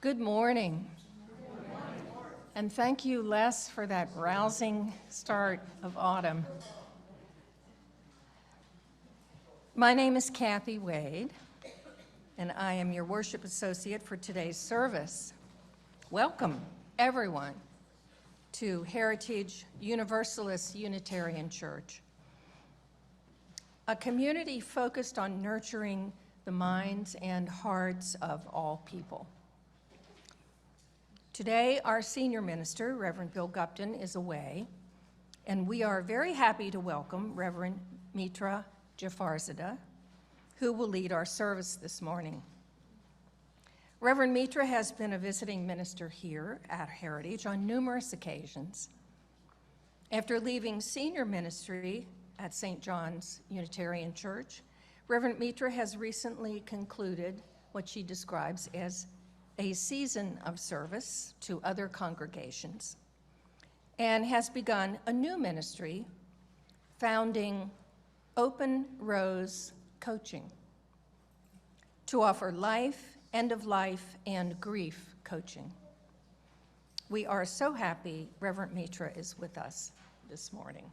Good morning. And thank you, Les, for that rousing start of autumn. My name is Kathy Wade, and I am your worship associate for today's service. Welcome, everyone, to Heritage Universalist Unitarian Church, a community focused on nurturing the minds and hearts of all people. Today, our senior minister, Reverend Bill Gupton, is away, and we are very happy to welcome Reverend Mitra Jafarzadeh, who will lead our service this morning. Reverend Mitra has been a visiting minister here at Heritage on numerous occasions. After leaving senior ministry at St. John's Unitarian Church, Reverend Mitra has recently concluded what she describes as a season of service to other congregations, and has begun a new ministry, founding Open Rose Coaching, to offer life, end-of-life, and grief coaching. We are so happy Reverend Mitra is with us this morning.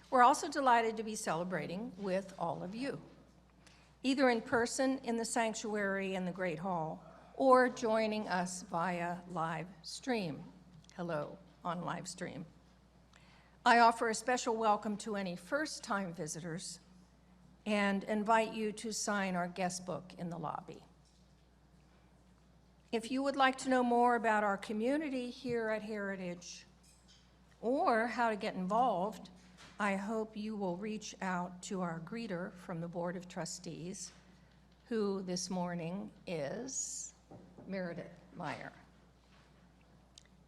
We're also delighted to be celebrating with all of you, either in person in the sanctuary in the Great Hall, or joining us via live stream. Hello, on live stream. I offer a special welcome to any first-time visitors and invite you to sign our guest book in the lobby. If you would like to know more about our community here at Heritage or how to get involved, I hope you will reach out to our greeter from the Board of Trustees, who this morning is Meredith Meyer.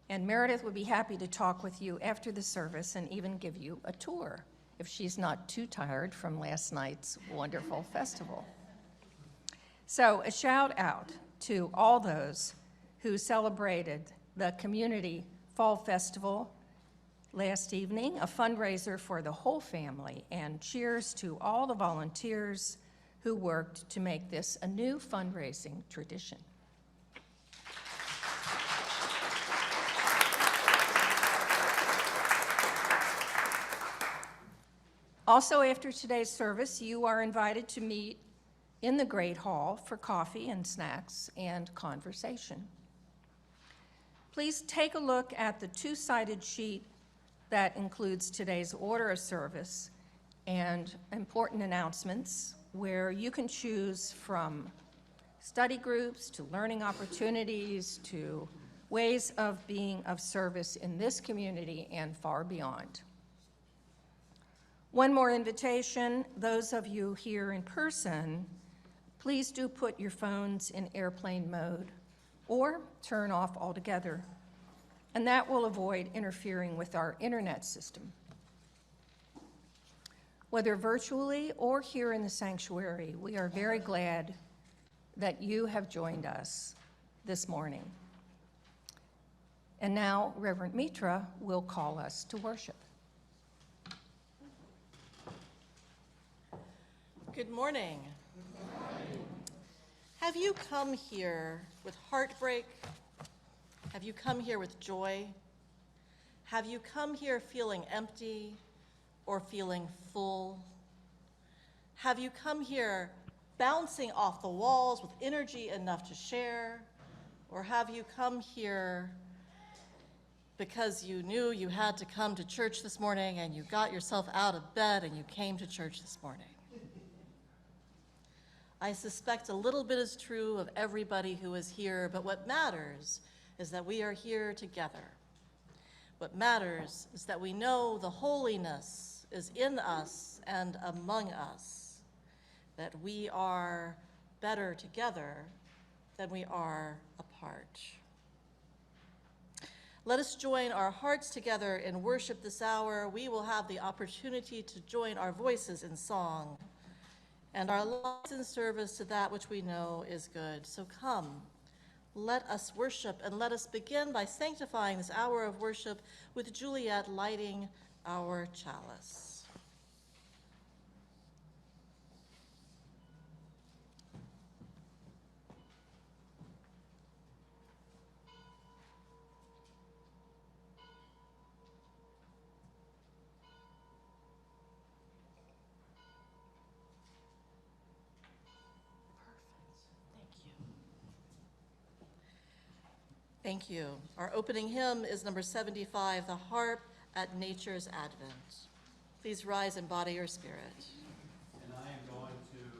And Meredith would be happy to talk with you after the service and even give you a tour if she's not too tired from last night's wonderful festival. So a shout out to all those who celebrated the Community Fall Festival last evening, a fundraiser for the whole family, and cheers to all the volunteers who worked to make this a new fundraising tradition. Also, after today's service, you are invited to meet in the Great Hall for coffee and snacks and conversation. Please take a look at the two-sided sheet that includes today's order of service and important announcements, where you can choose from study groups to learning opportunities to ways of being of service in this community and far beyond. One more invitation, those of you here in person, please do put your phones in airplane mode or turn off altogether, and that will avoid interfering with our internet system. Whether virtually or here in the sanctuary, we are very glad that you have joined us this morning. And now Reverend Mitra will call us to worship. Good morning. Good morning. Have you come here with heartbreak? Have you come here with joy? Have you come here feeling empty or feeling full? Have you come here bouncing off the walls with energy enough to share? Or have you come here because you knew you had to come to church this morning and you got yourself out of bed and you came to church this morning? I suspect a little bit is true of everybody who is here, but what matters is that we are here together. What matters is that we know the holiness is in us and among us, that we are better together than we are apart. Let us join our hearts together in worship this hour. We will have the opportunity to join our voices in song and our lives in service to that which we know is good. So come, let us worship, and let us begin by sanctifying this hour of worship with Juliet lighting our chalice. Thank you. Our opening hymn is number 75, The Harp at Nature's Advent. Please rise and body your spirit. And I am going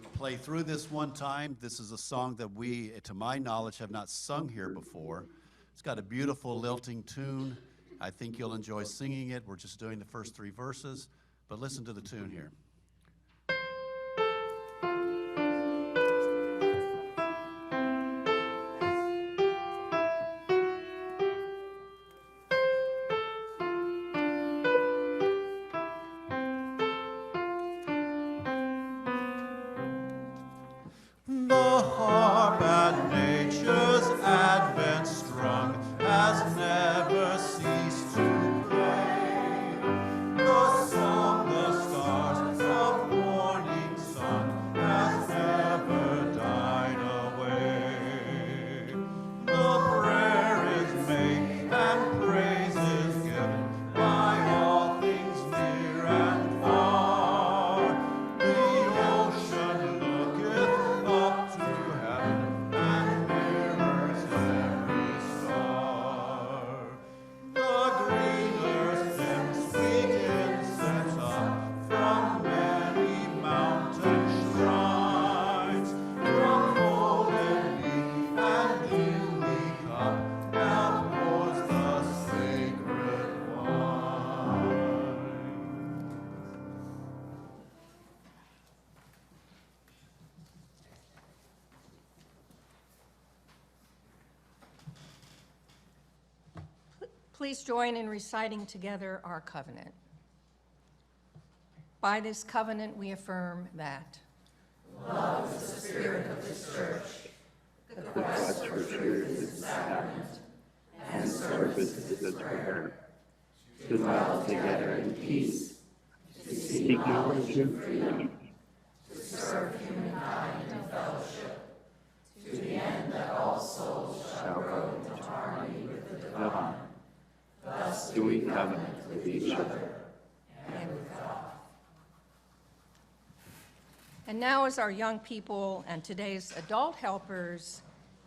to play through this one time. This is a song that we, to my knowledge, have not sung here before. It's got a beautiful lilting tune. I think you'll enjoy singing it. We're just doing the first 3 verses, but listen to the tune here. The harp at nature's advent strung has never ceased to play. The song the stars of morning sung has never died away. The prayer is made and praise is given by all things near and far. The ocean looketh up to heaven and mirrors every star. The green earth sends sweet incense up from many mountain shrines. From golden leaf and dewy cup now pours the sacred wine. Please join in reciting together our covenant. By this covenant, we affirm that to dwell together in peace, to seek knowledge and freedom, shall go into harmony with the divine, thus do we covenant with each other. And now, as our young people and today's adult helpers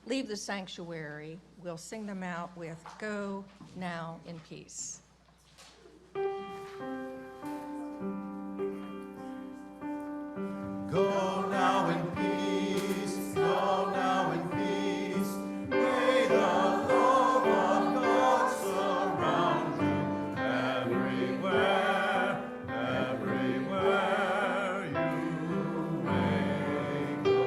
leave the sanctuary, we'll sing them out with Go Now in Peace. Go now in peace, go now in peace. May the love of God surround you everywhere, everywhere you may go.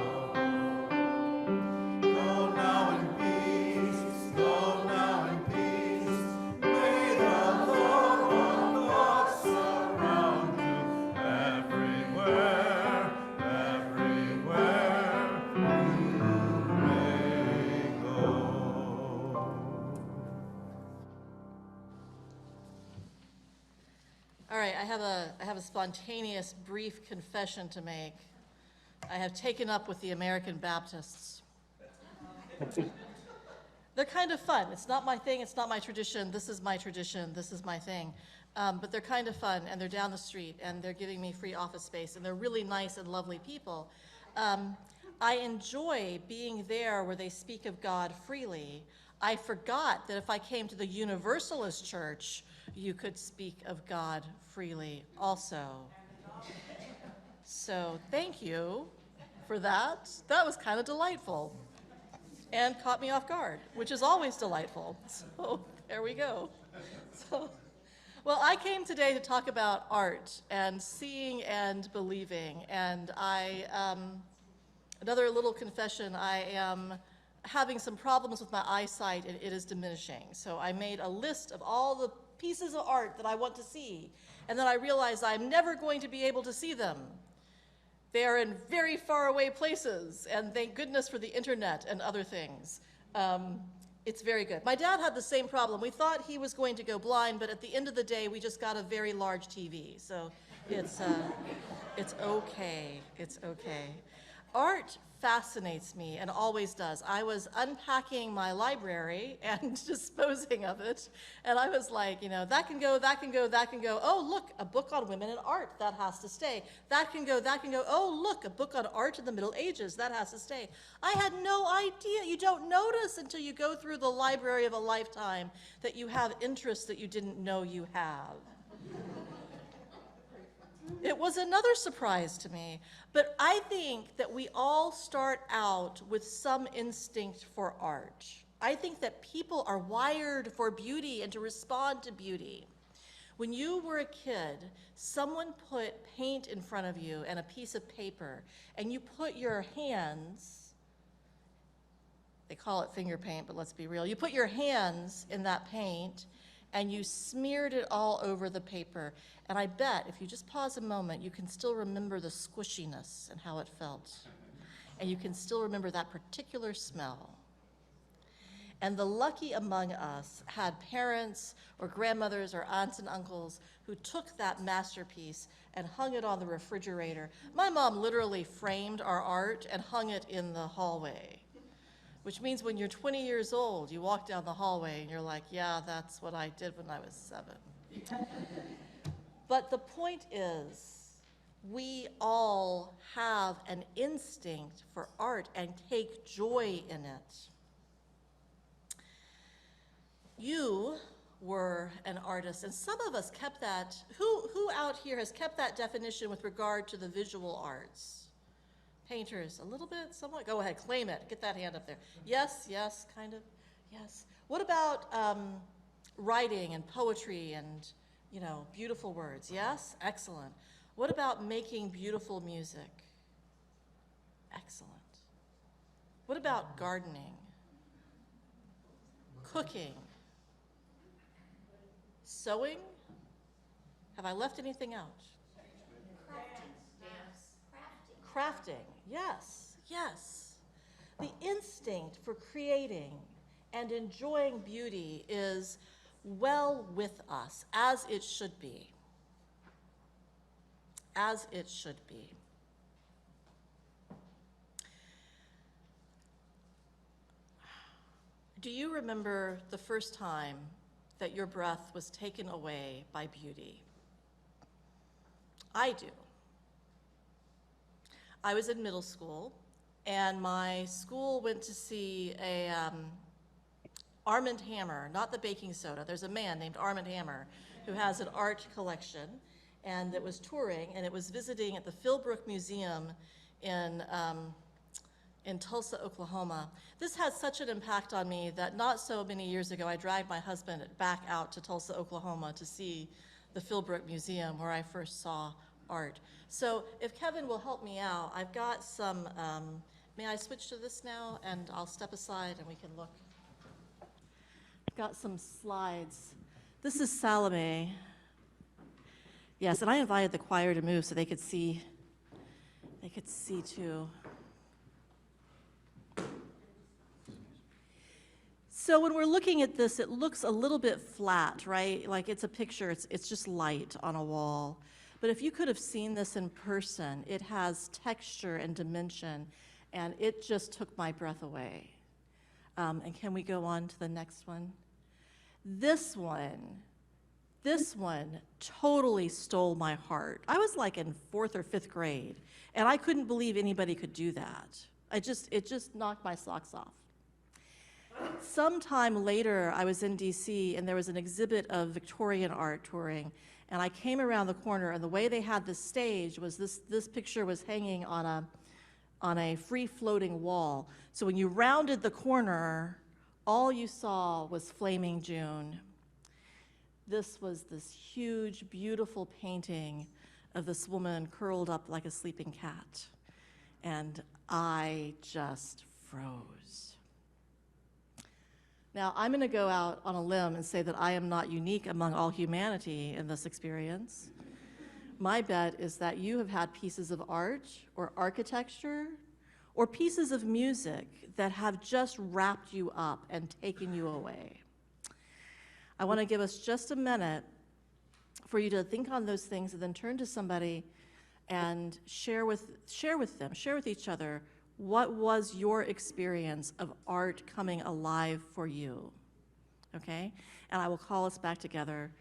Go now in peace, go now in peace. May the love of God surround you everywhere. All right, I have a spontaneous, brief confession to make. I have taken up with the American Baptists. They're kind of fun. It's not my thing, it's not my tradition. This is my tradition, this is my thing. But they're kind of fun, and they're down the street, and they're giving me free office space, and they're really nice and lovely people. I enjoy being there where they speak of God freely. I forgot that if I came to the Universalist church, you could speak of God freely also. So thank you for that. That was kind of delightful and caught me off guard, which is always delightful. So there we go. Well, I came today to talk about art and seeing and believing. And another little confession, I am having some problems with my eyesight and it is diminishing. So I made a list of all the pieces of art that I want to see. And then I realized I'm never going to be able to see them. They are in very far away places, and thank goodness for the internet and other things. It's very good. My dad had the same problem. We thought he was going to go blind, but at the end of the day, we just got a very large TV. So it's okay. It's okay. Art fascinates me and always does. I was unpacking my library and disposing of it, and I was like, that can go, that can go, that can go. Oh, look, a book on women in art, that has to stay. That can go, that can go. Oh, look, a book on art in the Middle Ages, that has to stay. I had no idea. You don't notice until you go through the library of a lifetime that you have interests that you didn't know you have. It was another surprise to me, but I think that we all start out with some instinct for art. I think that people are wired for beauty and to respond to beauty. When you were a kid, someone put paint in front of you and a piece of paper, and you put your hands, they call it finger paint, but let's be real, you put your hands in that paint, and you smeared it all over the paper. And I bet if you just pause a moment, you can still remember the squishiness and how it felt. And you can still remember that particular smell. And the lucky among us had parents or grandmothers or aunts and uncles who took that masterpiece and hung it on the refrigerator. My mom literally framed our art and hung it in the hallway. Which means when you're 20 years old, you walk down the hallway and you're like, yeah, that's what I did when I was 7. But the point is, we all have an instinct for art and take joy in it. You were an artist, and some of us kept that. Who out here has kept that definition with regard to the visual arts? Painters, a little bit, somewhat? Go ahead, claim it. Get that hand up there. Yes, yes, kind of, yes. What about writing and poetry and, beautiful words? Yes? Excellent. What about making beautiful music? Excellent. What about gardening? Cooking? Sewing? Have I left anything out? Crafting, yes, yes. The instinct for creating and enjoying beauty is well with us, as it should be. As it should be. Do you remember the first time that your breath was taken away by beauty? I do. I was in middle school, and my school went to see a Armand Hammer, not the baking soda. There's a man named Armand Hammer who has an art collection, and it was touring, and it was visiting at the Philbrook Museum in Tulsa, Oklahoma. This had such an impact on me that not so many years ago, I dragged my husband back out to Tulsa, Oklahoma to see the Philbrook Museum where I first saw art. So if Kevin will help me out, I've got some, may I switch to this now? And I'll step aside and we can look. I've got some slides. This is Salome. Yes, and I invited the choir to move so they could see too. So when we're looking at this, it looks a little bit flat, right? Like it's a picture, it's just light on a wall. But if you could have seen this in person, it has texture and dimension, and it just took my breath away. And can we go on to the next one? This one totally stole my heart. I was like in 4th or 5th grade, and I couldn't believe anybody could do that. It just knocked my socks off. Sometime later, I was in DC, and there was an exhibit of Victorian art touring, and I came around the corner, and the way they had this stage was this picture was hanging on a free-floating wall. So when you rounded the corner, all you saw was Flaming June. This was this huge, beautiful painting of this woman curled up like a sleeping cat, and I just froze. Now, I'm going to go out on a limb and say that I am not unique among all humanity in this experience. My bet is that you have had pieces of art or architecture or pieces of music that have just wrapped you up and taken you away. I want to give us just a minute for you to think on those things and then turn to somebody and share with each other What was your experience of art coming alive for you? Okay? And I will call us back together.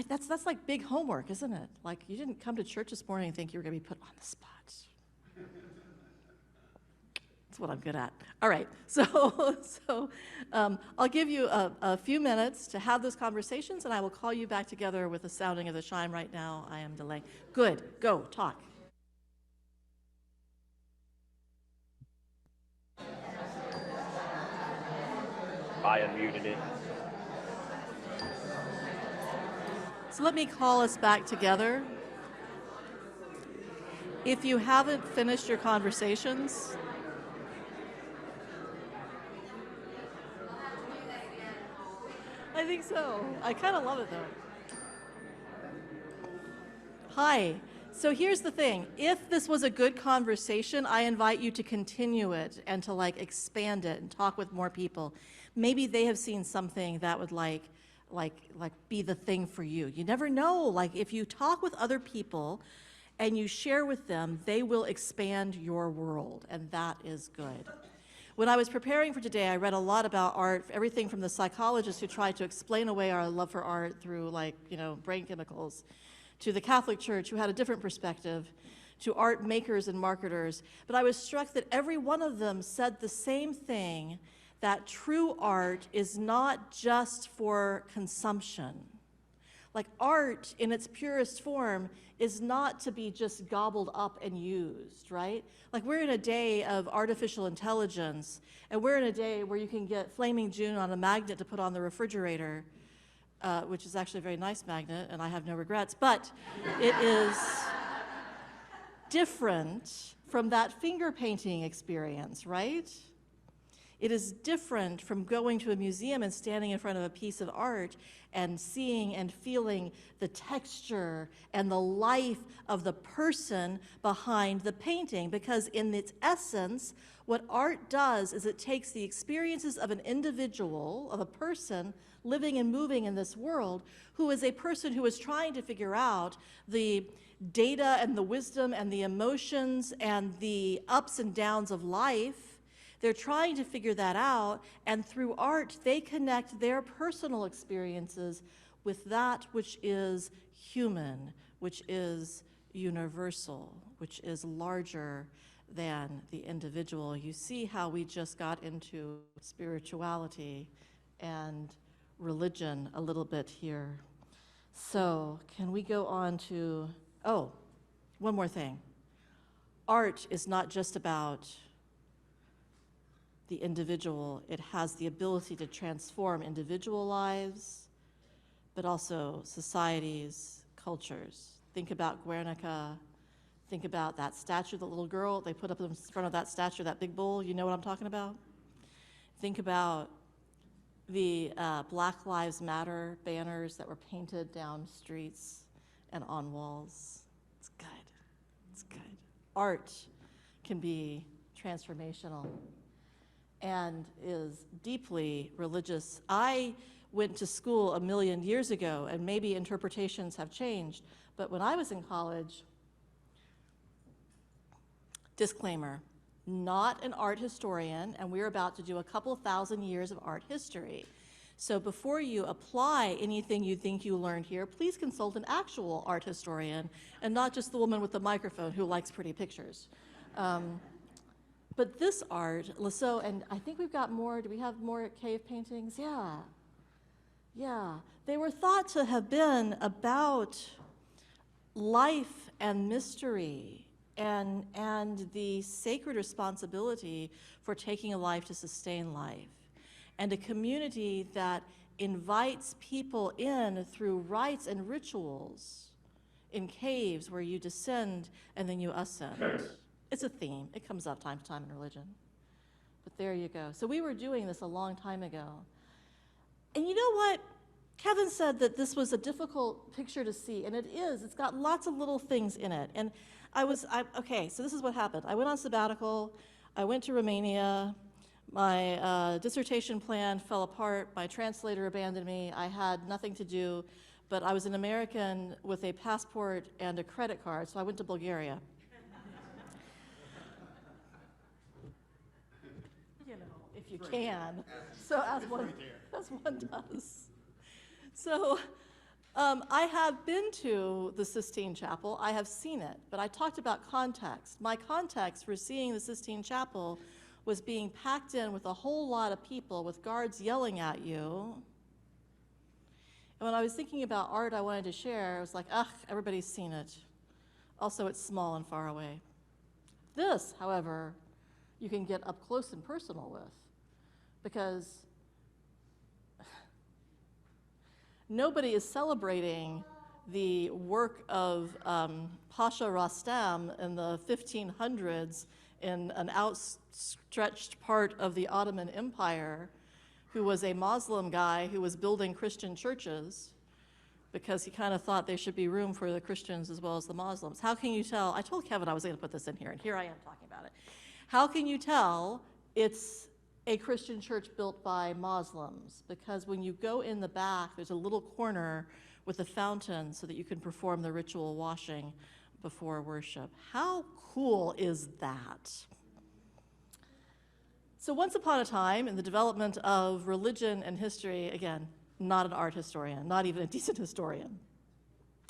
That's like big homework, isn't it? Like, you didn't come to church this morning and think you were going to be put on the spot. That's what I'm good at. All right, so I'll give you a few minutes to have those conversations, and I will call you back together with the sounding of the chime right now. I am delaying. Good, go, talk. I unmuted it. So let me call us back together. If you haven't finished your conversations, I think so. I kind of love it though. Hi. So here's the thing. If this was a good conversation, I invite you to continue it and to like expand it and talk with more people. Maybe they have seen something that would like be the thing for you. You never know. Like if you talk with other people and you share with them, they will expand your world, and that is good. When I was preparing for today, I read a lot about art, everything from the psychologists who tried to explain away our love for art through brain chemicals, to the Catholic Church who had a different perspective, to art makers and marketers. But I was struck that every one of them said the same thing, that true art is not just for consumption. Like art in its purest form is not to be just gobbled up and used, right? Like we're in a day of artificial intelligence, and we're in a day where you can get Flaming June on a magnet to put on the refrigerator, which is actually a very nice magnet, and I have no regrets, but it is different from that finger painting experience, right? It is different from going to a museum and standing in front of a piece of art and seeing and feeling the texture and the life of the person behind the painting, because in its essence, what art does is it takes the experiences of an individual, of a person living and moving in this world, who is a person who is trying to figure out the data and the wisdom and the emotions and the ups and downs of life. They're trying to figure that out, and through art, they connect their personal experiences with that which is human, which is universal, which is larger than the individual. You see how we just got into spirituality and religion a little bit here. So can we go on to, one more thing. Art is not just about the individual. It has the ability to transform individual lives, but also societies, cultures. Think about Guernica. Think about that statue, the little girl they put up in front of that statue, that big bull. You know what I'm talking about? Think about the Black Lives Matter banners that were painted down streets and on walls. It's good. It's good. Art can be transformational and is deeply religious. I went to school a million years ago, and maybe interpretations have changed, but when I was in college, disclaimer, not an art historian, and we're about to do a couple thousand years of art history. So before you apply anything you think you learned here, please consult an actual art historian, and not just the woman with the microphone who likes pretty pictures. But this art, Lasso, and I think we've got more, do we have more cave paintings? Yeah. They were thought to have been about life and mystery and the sacred responsibility for taking a life to sustain life, and a community that invites people in through rites and rituals in caves where you descend and then you ascend. It's a theme. It comes up time to time in religion. But there you go. So we were doing this a long time ago. And you know what? Kevin said that this was a difficult picture to see, and it is. It's got lots of little things in it. And okay, so this is what happened. I went on sabbatical. I went to Romania. My dissertation plan fell apart. My translator abandoned me. I had nothing to do, but I was an American with a passport and a credit card, so I went to Bulgaria. you can. So as one does. So I have been to the Sistine Chapel. I have seen it, but I talked about context. My context for seeing the Sistine Chapel was being packed in with a whole lot of people with guards yelling at you. And when I was thinking about art I wanted to share, I was like, ugh, everybody's seen it. Also, it's small and far away. This, however, you can get up close and personal with, because nobody is celebrating the work of Pasha Rastam in the 1500s in an outstretched part of the Ottoman Empire, who was a Muslim guy who was building Christian churches because he kind of thought there should be room for the Christians as well as the Muslims. How can you tell? I told Kevin I was going to put this in here, and here I am talking about it. How can you tell it's a Christian church built by Muslims? Because when you go in the back, there's a little corner with a fountain so that you can perform the ritual washing before worship. How cool is that? So once upon a time, in the development of religion and history, again, not an art historian, not even a decent historian.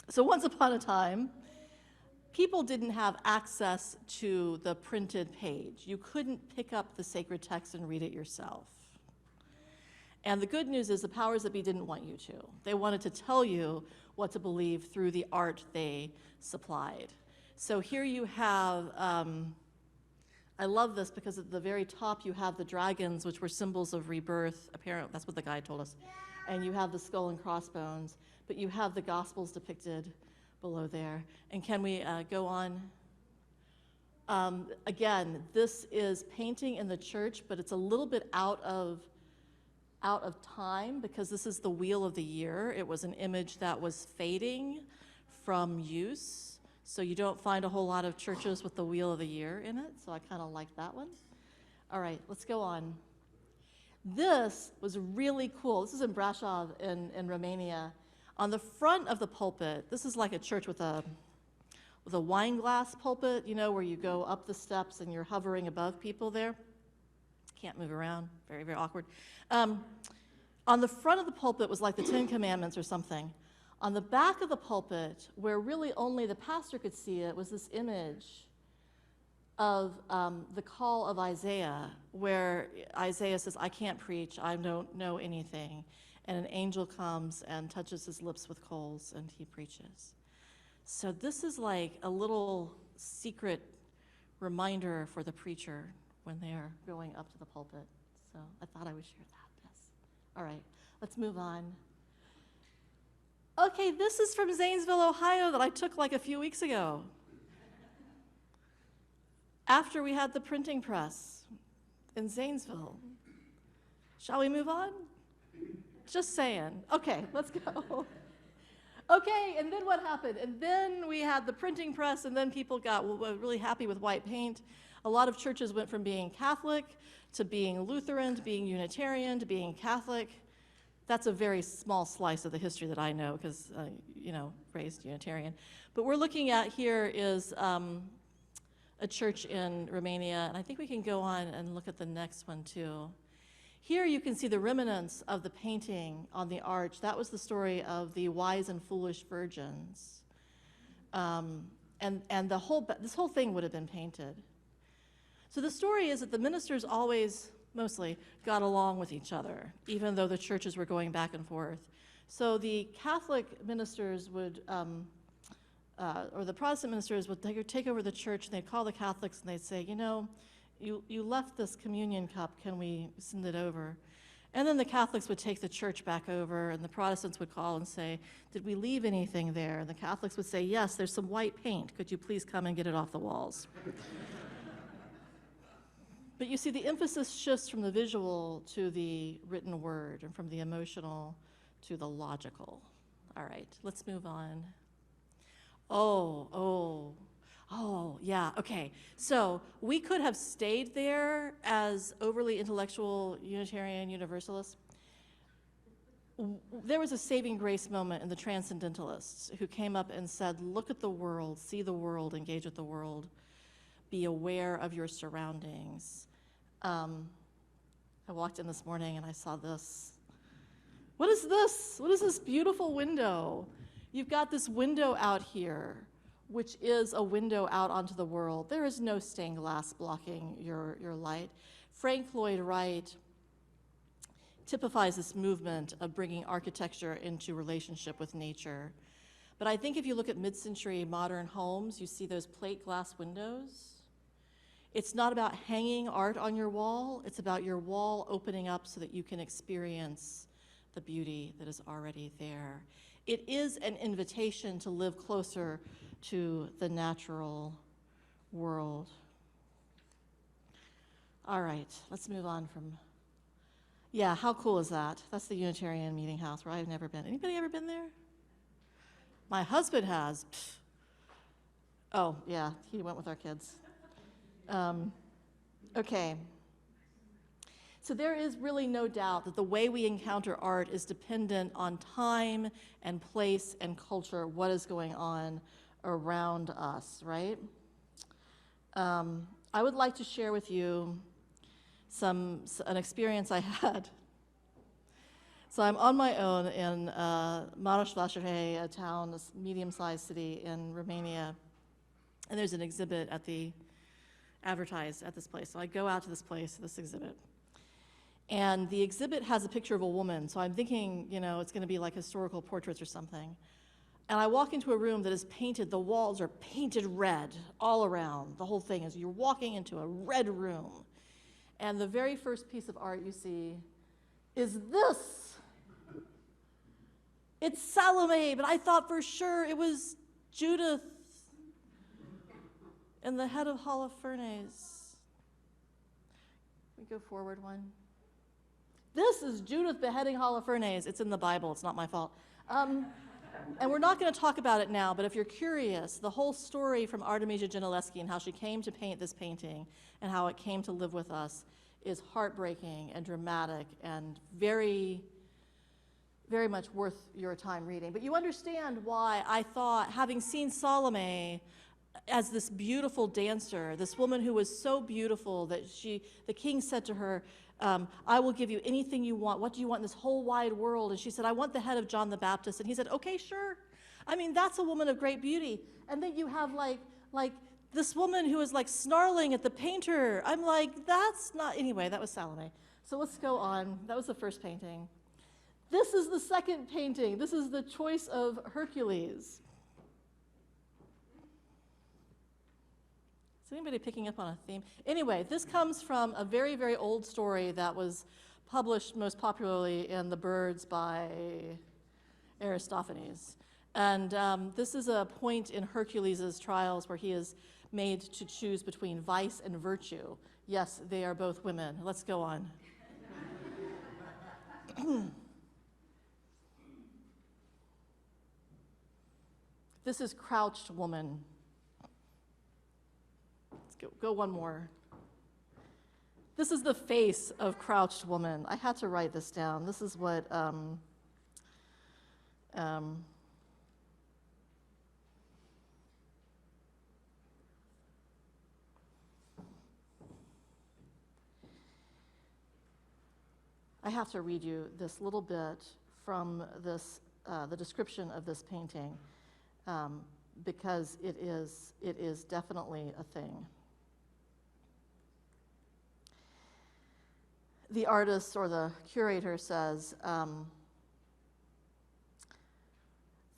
So once upon a time, people didn't have access to the printed page. You couldn't pick up the sacred text and read it yourself. And the good news is the powers that be didn't want you to. They wanted to tell you what to believe through the art they supplied. So here you have, I love this because at the very top you have the dragons, which were symbols of rebirth. Apparently, that's what the guide told us. And you have the skull and crossbones, but you have the Gospels depicted below there. And can we go on? Again, this is painting in the church, but it's a little bit out of time because this is the Wheel of the Year. It was an image that was fading from use. So you don't find a whole lot of churches with the Wheel of the Year in it. So I kind of like that one. All right, let's go on. This was really cool. This is in Brașov in Romania. On the front of the pulpit, this is like a church with a wine glass pulpit, you know, where you go up the steps and you're hovering above people there. Can't move around, very, very awkward. On the front of the pulpit was like the Ten Commandments or something. On the back of the pulpit, where really only the pastor could see it, was this image of the call of Isaiah, where Isaiah says, I can't preach, I don't know anything. And an angel comes and touches his lips with coals, and he preaches. So this is like a little secret reminder for the preacher when they're going up to the pulpit. So I thought I would share that, yes. All right, let's move on. Okay, this is from Zanesville, Ohio that I took like a few weeks ago. After we had the printing press in Zanesville. Shall we move on? Just saying. Okay, let's go. Okay, and then what happened? And then we had the printing press, and then people got really happy with white paint. A lot of churches went from being Catholic to being Lutheran to being Unitarian to being Catholic. That's a very small slice of the history that I know because, raised Unitarian. But we're looking at here is a church in Romania, and I think we can go on and look at the next one too. Here you can see the remnants of the painting on the arch. That was the story of the wise and foolish virgins. And this whole thing would have been painted. So the story is that the ministers always, mostly, got along with each other, even though the churches were going back and forth. So the Catholic ministers would, or the Protestant ministers would take over the church, and they'd call the Catholics and they'd say, you left this communion cup, can we send it over? And then the Catholics would take the church back over, and the Protestants would call and say, did we leave anything there? And the Catholics would say, yes, there's some white paint. Could you please come and get it off the walls? But you see, the emphasis shifts from the visual to the written word, and from the emotional to the logical. All right, let's move on. Oh, yeah, okay. So we could have stayed there as overly intellectual Unitarian Universalists. There was a saving grace moment in the Transcendentalists who came up and said, look at the world, see the world, engage with the world, be aware of your surroundings. I walked in this morning and I saw this. What is this? What is this beautiful window? You've got this window out here, which is a window out onto the world. There is no stained glass blocking your light. Frank Lloyd Wright typifies this movement of bringing architecture into relationship with nature. But I think if you look at mid-century modern homes, you see those plate glass windows. It's not about hanging art on your wall, it's about your wall opening up so that you can experience the beauty that is already there. It is an invitation to live closer to the natural world. All right, let's move on from, yeah, how cool is that? That's the Unitarian meeting house where I've never been. Anybody ever been there? My husband has. Pfft. Oh, yeah, he went with our kids. Okay. So there is really no doubt that the way we encounter art is dependent on time and place and culture, what is going on around us, right? I would like to share with you an experience I had. So I'm on my own in Mitra Jafarzadeh, a town, a medium-sized city in Romania, and there's an exhibit advertised at this place. So I go out to this place, this exhibit. And the exhibit has a picture of a woman, so I'm thinking, it's going to be like historical portraits or something. And I walk into a room that is painted, the walls are painted red all around. The whole thing is you're walking into a red room. And the very first piece of art you see is this. It's Salome, but I thought for sure it was Judith and the head of Holofernes. We go forward one. This is Judith beheading Holofernes. It's in the Bible. It's not my fault. And we're not going to talk about it now, but if you're curious, the whole story from Artemisia Gentileschi and how she came to paint this painting and how it came to live with us is heartbreaking and dramatic and very, very much worth your time reading. But you understand why I thought, having seen Salome as this beautiful dancer, this woman who was so beautiful that the king said to her, I will give you anything you want. What do you want in this whole wide world? And she said, I want the head of John the Baptist. And he said, okay, sure. I mean, that's a woman of great beauty. And then you have like this woman who is like snarling at the painter. I'm like, that's not, anyway, that was Salome. So let's go on. That was the first painting. This is the second painting. This is the choice of Hercules. Is anybody picking up on a theme? Anyway, this comes from a very, very old story that was published most popularly in The Birds by Aristophanes. And this is a point in Hercules' trials where he is made to choose between vice and virtue. Yes, they are both women. Let's go on. This is Crouched Woman. Go one more. This is the face of Crouched Woman. I had to write this down. This is what I have to read you this little bit from this the description of this painting because it is definitely a thing. The artist or the curator says,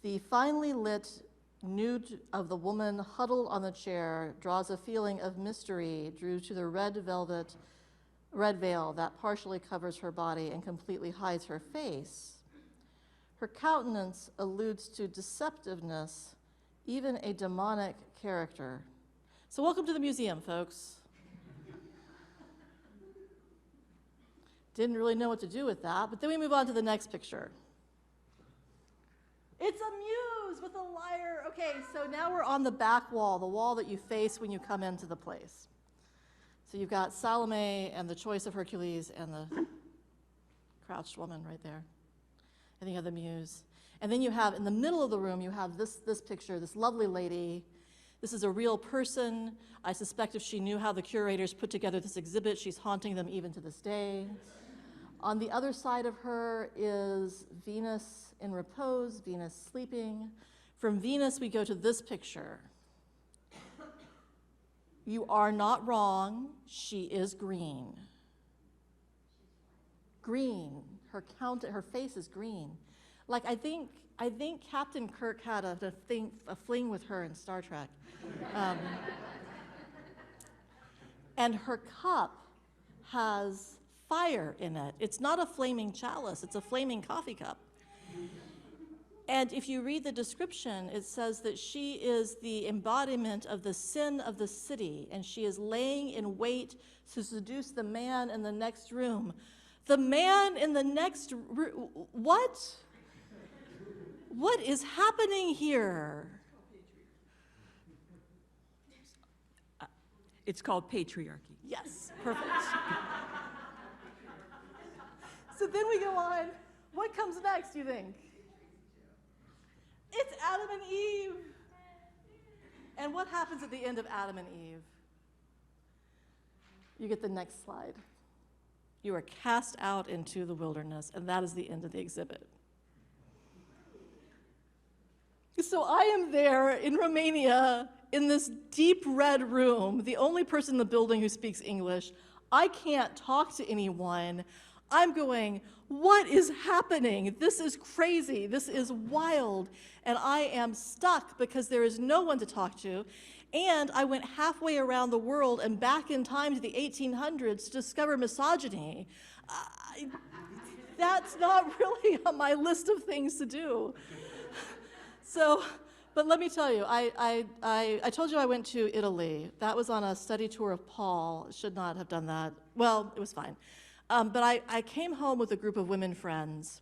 the finely lit nude of the woman huddled on the chair draws a feeling of mystery due to the red veil that partially covers her body and completely hides her face. Her countenance alludes to deceptiveness, even a demonic character. So welcome to the museum, folks. Didn't really know what to do with that, but then we move on to the next picture. It's a muse with a lyre. Okay, so now we're on the back wall, the wall that you face when you come into the place. So you've got Salome and the choice of Hercules and the crouched woman right there. And then you have the muse. And then you have, in the middle of the room, you have this picture, this lovely lady. This is a real person. I suspect if she knew how the curators put together this exhibit, she's haunting them even to this day. On the other side of her is Venus in repose, Venus sleeping. From Venus, we go to this picture. You are not wrong, she is green. Green, her face is green. Like, I think Captain Kirk had a fling with her in Star Trek. And her cup has fire in it. It's not a flaming chalice, it's a flaming coffee cup. And if you read the description, it says that she is the embodiment of the sin of the city, and she is laying in wait to seduce the man in the next room. The man in the next room, what? What is happening here? It's called patriarchy. Yes, perfect. So then we go on. What comes next, you think? It's Adam and Eve. And what happens at the end of Adam and Eve? You get the next slide. You are cast out into the wilderness, and that is the end of the exhibit. So I am there in Romania in this deep red room, the only person in the building who speaks English. I can't talk to anyone. I'm going, what is happening? This is crazy. This is wild. And I am stuck because there is no one to talk to. And I went halfway around the world and back in time to the 1800s to discover misogyny. That's not really on my list of things to do. So, but let me tell you, I told you I went to Italy. That was on a study tour of Paul. Should not have done that. Well, it was fine. But I came home with a group of women friends,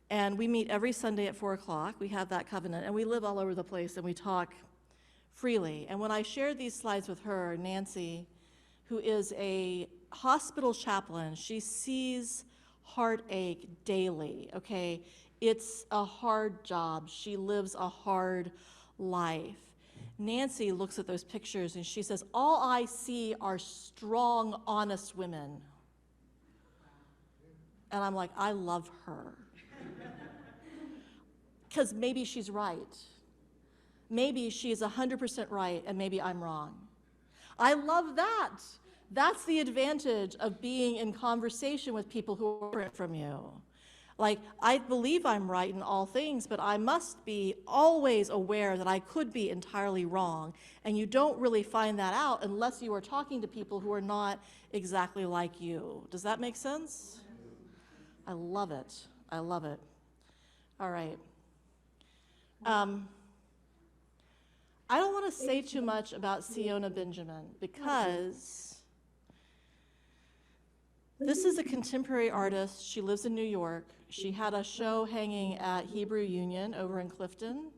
and we meet every Sunday at 4 o'clock. We have that covenant, and we live all over the place, and we talk freely. And when I shared these slides with her, Nancy, who is a hospital chaplain, she sees heartache daily, okay? It's a hard job. She lives a hard life. Nancy looks at those pictures and she says, all I see are strong, honest women. And I'm like, I love her. Because maybe she's right. Maybe she's 100% right and maybe I'm wrong. I love that. That's the advantage of being in conversation with people who are different from you. Like, I believe I'm right in all things, but I must be always aware that I could be entirely wrong. And you don't really find that out unless you are talking to people who are not exactly like you. Does that make sense? I love it. I love it. All right. I don't want to say too much about Siona Benjamin because this is a contemporary artist. She lives in New York. She had a show hanging at Hebrew Union over in Clifton.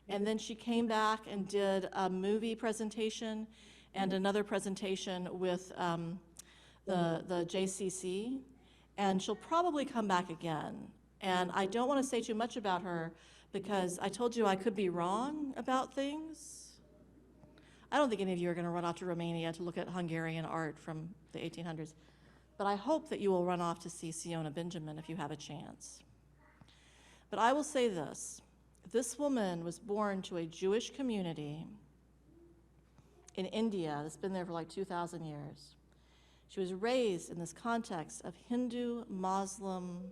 And then she came back and did a movie presentation and another presentation with the JCC. And she'll probably come back again. And I don't want to say too much about her because I told you I could be wrong about things. I don't think any of you are going to run off to Romania to look at Hungarian art from the 1800s. But I hope that you will run off to see Siona Benjamin if you have a chance. But I will say this. This woman was born to a Jewish community in India that's been there for like 2,000 years. She was raised in this context of Hindu-Muslim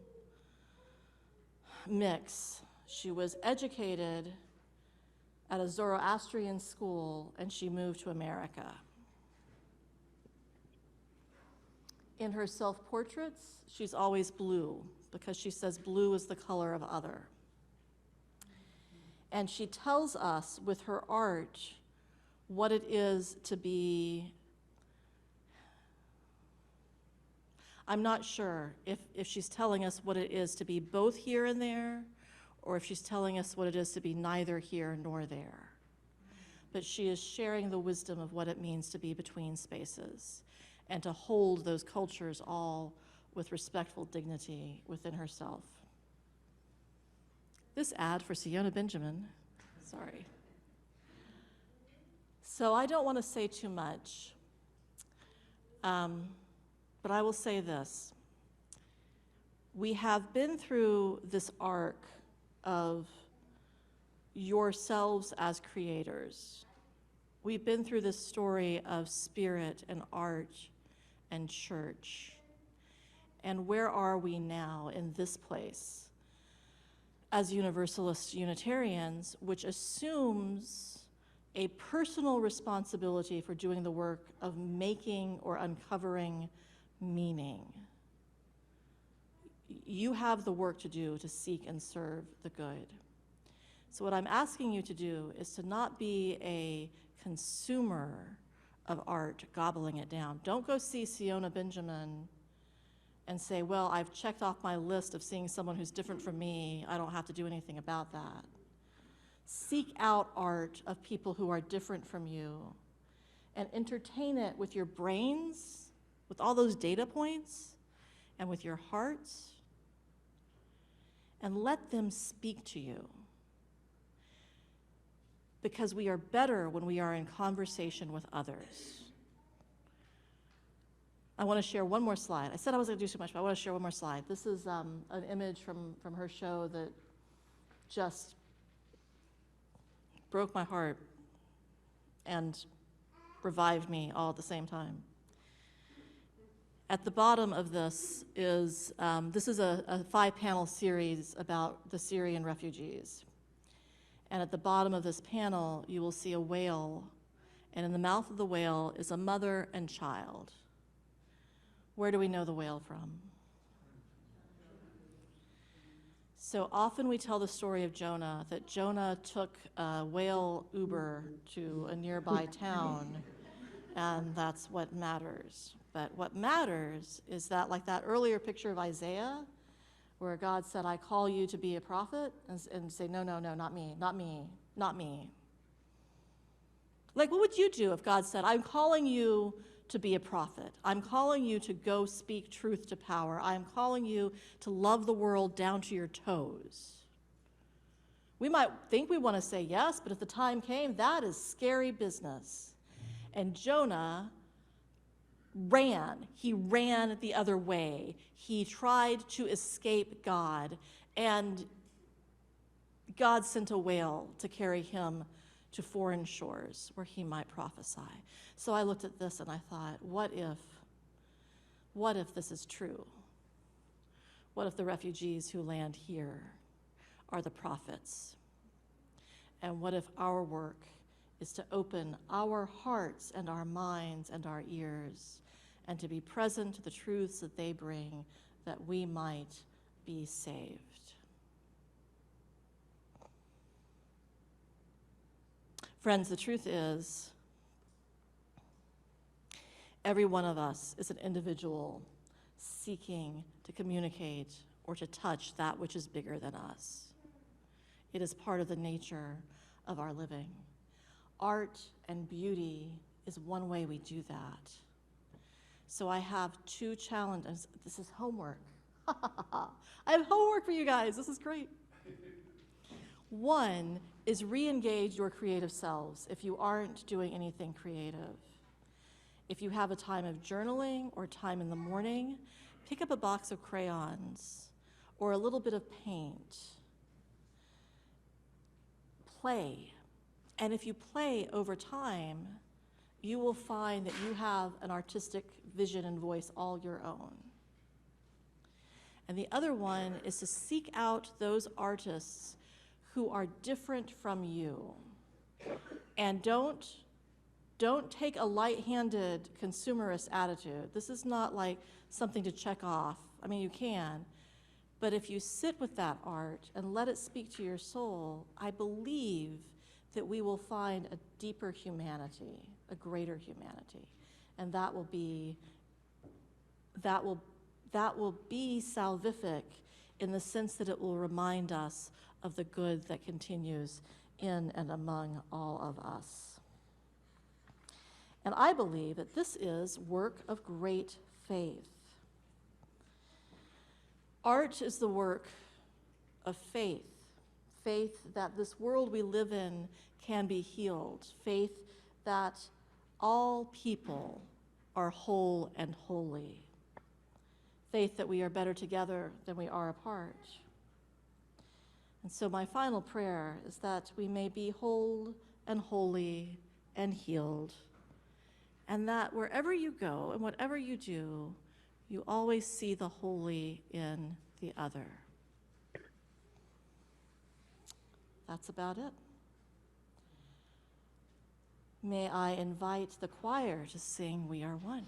mix. She was educated at a Zoroastrian school, and she moved to America. In her self-portraits, she's always blue because she says blue is the color of other. And she tells us with her art what it is to be, I'm not sure if she's telling us what it is to be both here and there, or if she's telling us what it is to be neither here nor there. But she is sharing the wisdom of what it means to be between spaces and to hold those cultures all with respectful dignity within herself. This ad for Siona Benjamin, sorry. So I don't want to say too much, but I will say this. We have been through this arc of yourselves as creators. We've been through this story of spirit and art and church. And where are we now in this place as Universalist Unitarians, which assumes a personal responsibility for doing the work of making or uncovering meaning? You have the work to do to seek and serve the good. So what I'm asking you to do is to not be a consumer of art, gobbling it down. Don't go see Siona Benjamin and say, well, I've checked off my list of seeing someone who's different from me. I don't have to do anything about that. Seek out art of people who are different from you and entertain it with your brains, with all those data points, and with your hearts, and let them speak to you. Because we are better when we are in conversation with others. I want to share one more slide. I said I wasn't going to do too much, but I want to share one more slide. This is an image from her show that just broke my heart and revived me all at the same time. At the bottom of this is a 5-panel series about the Syrian refugees. And at the bottom of this panel, you will see a whale, and in the mouth of the whale is a mother and child. Where do we know the whale from? So often we tell the story of Jonah, that Jonah took a whale Uber to a nearby town, and that's what matters. But what matters is that, like that earlier picture of Isaiah, where God said, I call you to be a prophet, and say, no, no, no, not me, not me, not me. Like, what would you do if God said, I'm calling you to be a prophet. I'm calling you to go speak truth to power. I'm calling you to love the world down to your toes. We might think we want to say yes, but if the time came, that is scary business. And Jonah ran. He ran the other way. He tried to escape God, and God sent a whale to carry him to foreign shores where he might prophesy. So I looked at this and I thought, what if this is true? What if the refugees who land here are the prophets? And what if our work is to open our hearts and our minds and our ears and to be present to the truths that they bring, that we might be saved? Friends, the truth is, every one of us is an individual seeking to communicate or to touch that which is bigger than us. It is part of the nature of our living. Art and beauty is one way we do that. So I have 2 challenges. This is homework. I have homework for you guys. This is great. One is re-engage your creative selves if you aren't doing anything creative. If you have a time of journaling or time in the morning, pick up a box of crayons or a little bit of paint. Play. And if you play over time, you will find that you have an artistic vision and voice all your own. And the other one is to seek out those artists who are different from you. And don't take a light-handed consumerist attitude. This is not like something to check off. I mean, you can. But if you sit with that art and let it speak to your soul, I believe that we will find a deeper humanity, a greater humanity. And that will be salvific in the sense that it will remind us of the good that continues in and among all of us. And I believe that this is work of great faith. Art is the work of faith. Faith that this world we live in can be healed. Faith that all people are whole and holy. faith that we are better together than we are apart. And so my final prayer is that we may be whole and holy and healed, and that wherever you go and whatever you do, you always see the holy in the other. That's about it. May I invite the choir to sing "We Are One."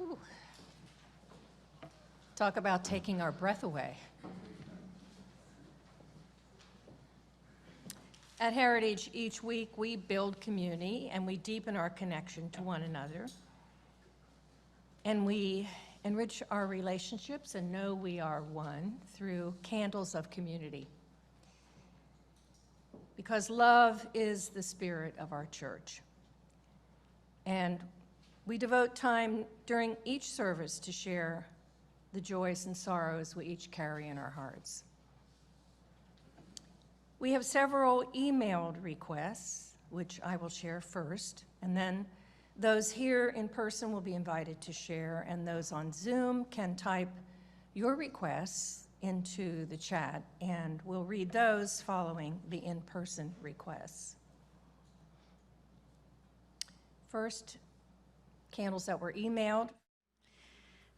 Whew. Talk about taking our breath away. At Heritage, each week we build community and we deepen our connection to one another. And we enrich our relationships and know we are one through candles of community. Because love is the spirit of our church. And we devote time during each service to share the joys and sorrows we each carry in our hearts. We have several emailed requests, which I will share first, and then those here in person will be invited to share, and those on Zoom can type your requests into the chat, and we'll read those following the in-person requests. First, candles that were emailed.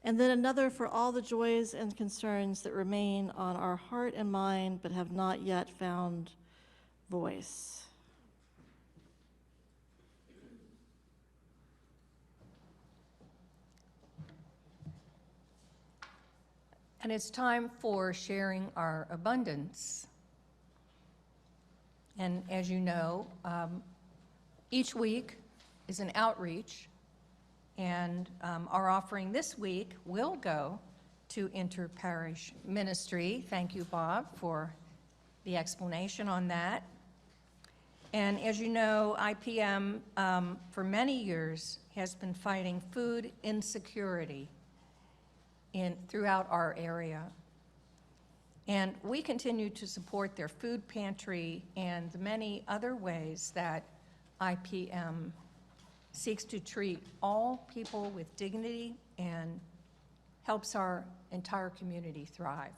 And then another for all the joys and concerns that remain on our heart and mind but have not yet found voice. And it's time for sharing our abundance. And as you know, each week is an outreach, and our offering this week will go to inter-parish ministry. Thank you, Bob, for the explanation on that. And as you know, IPM for many years has been fighting food insecurity throughout our area. And we continue to support their food pantry and the many other ways that IPM seeks to treat all people with dignity and helps our entire community thrive.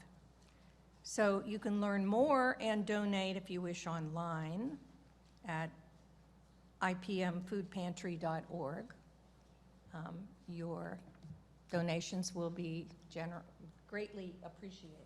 So you can learn more and donate if you wish online at ipmfoodpantry.org. Your donations will be greatly appreciated.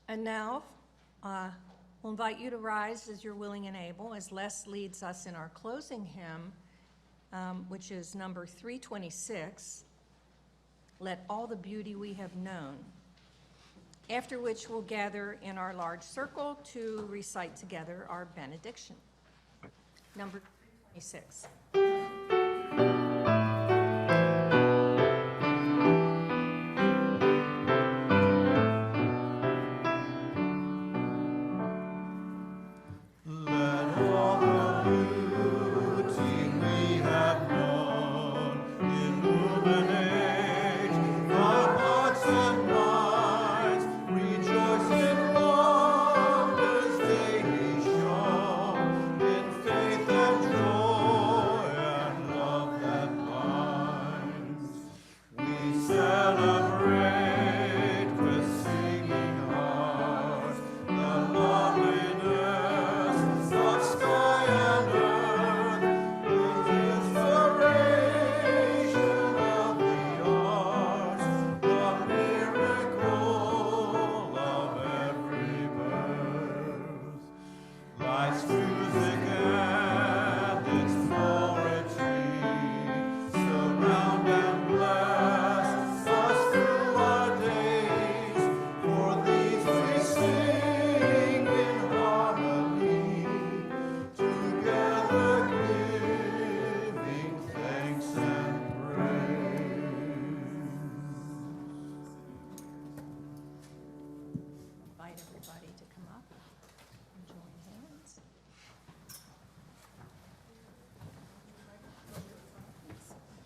And now, we'll invite you to rise as you're willing and able as Les leads us in our closing hymn, which is number 326, Let All the Beauty We Have Known, after which we'll gather in our large circle to recite together our benediction. Number 326.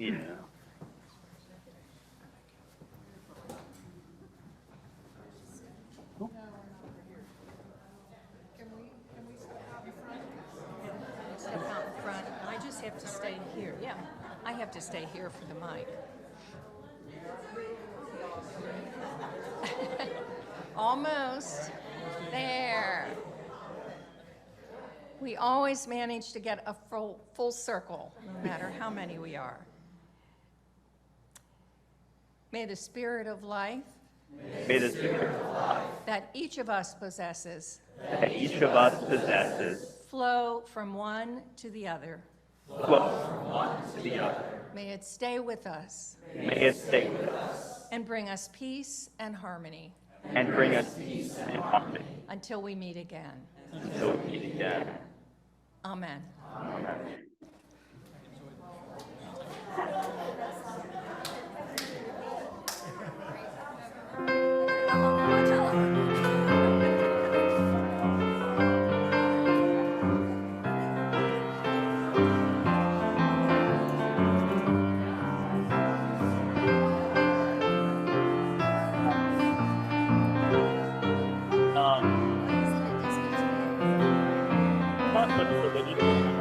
Yeah. Step out in front. I just have to stay here. Yeah, I have to stay here for the mic. Almost. There. We always manage to get a full circle, no matter how many we are. May the spirit of life May the spirit that each of us possesses that each of us possesses flow from one to the other. flow from one to the other. May it stay with us May it stay with us and bring us peace and harmony and bring us peace and harmony until we meet again. until we meet again. Amen. Amen. What was the video?